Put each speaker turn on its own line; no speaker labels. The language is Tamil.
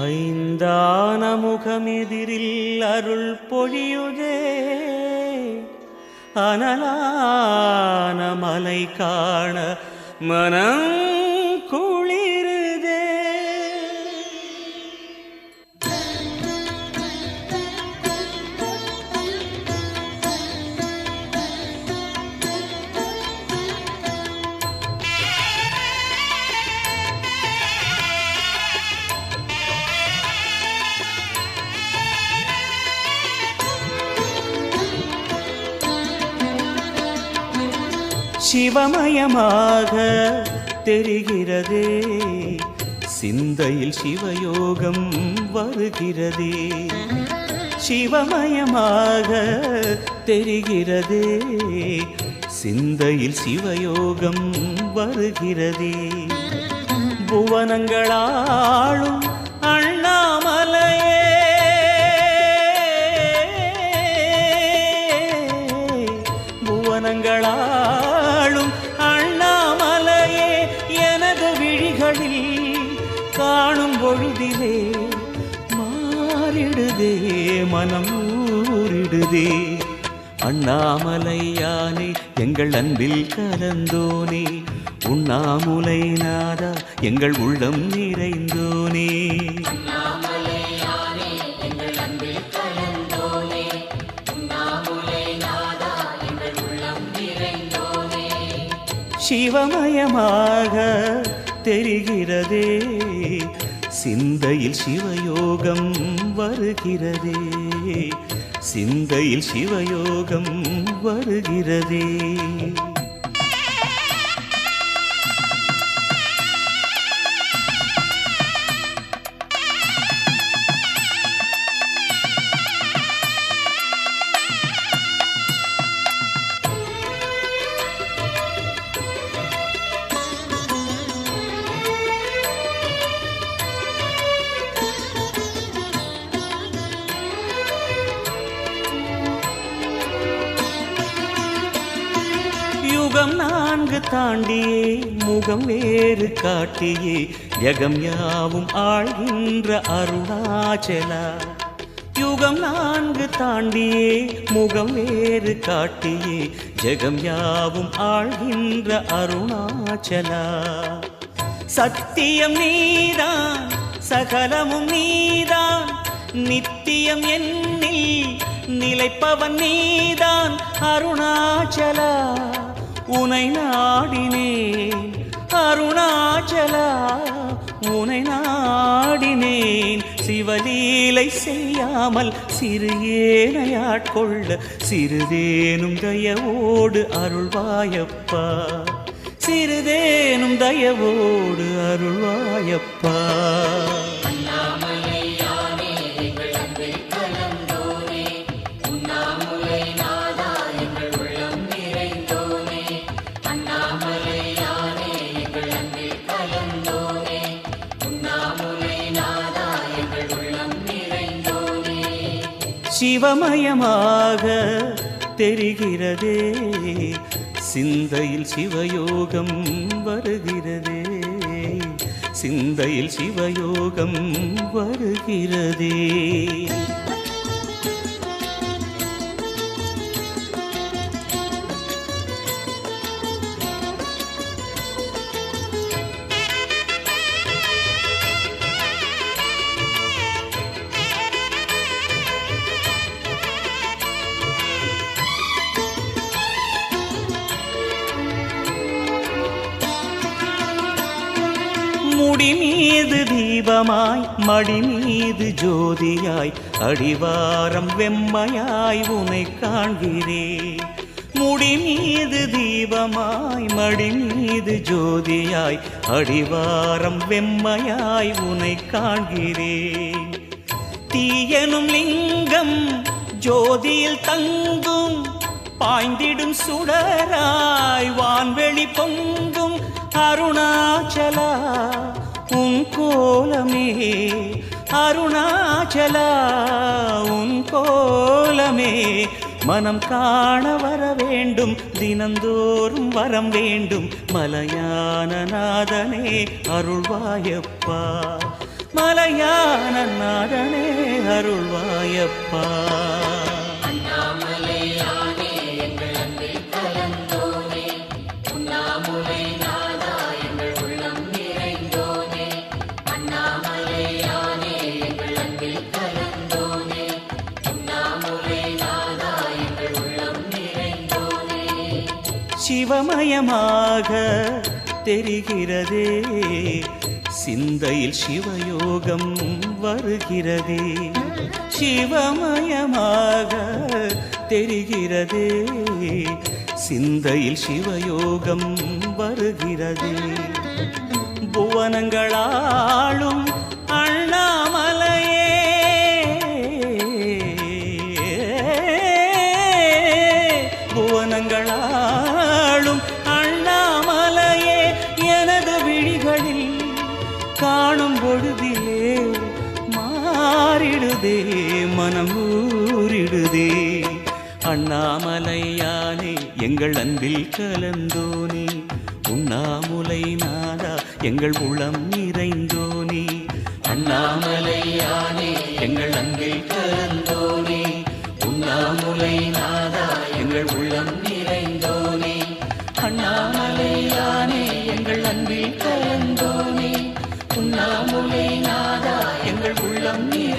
ஐந்தான முகமெதிரில் அருள் பொழியுதே, அனலான மலை காண மனம் குளிருதே. சிவமயமாக தெரிகிறதே, சிந்தையில் சிவயோகம் வருகிறதே. சிவமயமாக தெரிகிறதே, சிந்தையில் சிவயோகம் வருகிறதே. புவனங்களாளும் அண்ணாமலையே, புவனங்களாளும் அண்ணாமலையே, எனது விழிகளில் காணும் பொழுதிலே மாறிடுதே, மனம் ஊறிடுதே. அண்ணாமலையானே எங்கள் அன்பில் கலந்தோனே, உண்ணாமுலை நாதா எங்கள் உள்ளம் நிறைந்தோனே. சிவமயமாக தெரிகிறதே, சிந்தையில் சிவயோகம் வருகிறதே, சிந்தையில் சிவயோகம் வருகிறதே. யுகம் 4 தாண்டியே முகம் வேறு காட்டியே, யகம் யாவும் ஆழ்கின்ற அருணாச்சலா. யுகம் 4 தாண்டியே முகம் வேறு காட்டியே, ஜகம் யாவும் ஆழ்கின்ற அருணாச்சலா. சத்தியம் நீதான், சகலமும் நீதான், நித்தியம் என்னில் நிலைப்பவன் நீதான் அருணாச்சலா. உனை நாடினேன் அருணாச்சலா, உனை நாடினேன். சிவலீலை செய்யாமல் சிறு ஏனையாட்கொள்ள சிறிதேனும் தயவோடு அருள்வாயப்பா, சிறிதேனும் தயவோடு அருள்வாயப்பா. சிவமயமாக தெரிகிறதே, சிந்தையில் சிவயோகம் வருகிறதே, சிந்தையில் சிவயோகம் வருகிறதே. முடி மீது தீபமாய் மடி மீது ஜோதியாய், அடிவாரம் வெம்மையாய் உனை காண்கிறேன். முடி மீது தீபமாய் மடி மீது ஜோதியாய், அடிவாரம் வெம்மையாய் உனை காண்கிறேன். தீயனும் லிங்கம் ஜோதியில் தங்கும், பாய்ந்திடும் சுடராய் வான்வெளி பொங்கும் அருணாச்சலா. உன் கோலமே அருணாச்சலா, உன் கோலமே மனம் காண வர வேண்டும், தினந்தோறும் வரம் வேண்டும். மலையான நாதனே அருள்வாயப்பா, மலையான நாதனே அருள்வாயப்பா. சிவமயமாக தெரிகிறதே, சிந்தையில் சிவயோகம் வருகிறதே. சிவமயமாக தெரிகிறதே, சிந்தையில் சிவயோகம் வருகிறதே. புவனங்களாளும் அண்ணாமலையே, புவனங்களாளும் அண்ணாமலையே, எனது விழிகளில் காணும் பொழுதிலே மாறிடுதே, மனம் ஊறிடுதே. அண்ணாமலையானே எங்கள் அன்பில் கலந்தோனே, உண்ணாமுலை நாதா எங்கள் உளம் நிறைந்தோனே. அண்ணாமலையானே எங்கள் அன்பில் கலந்தோனே, உண்ணாமுலை நாதா எங்கள் உள்ளம் நிறைந்தோனே. அண்ணாமலையானே எங்கள் அன்பில் கலந்தோனே, உண்ணாமுலை நாதா எங்கள் உள்ளம் நிறைந்தோனே.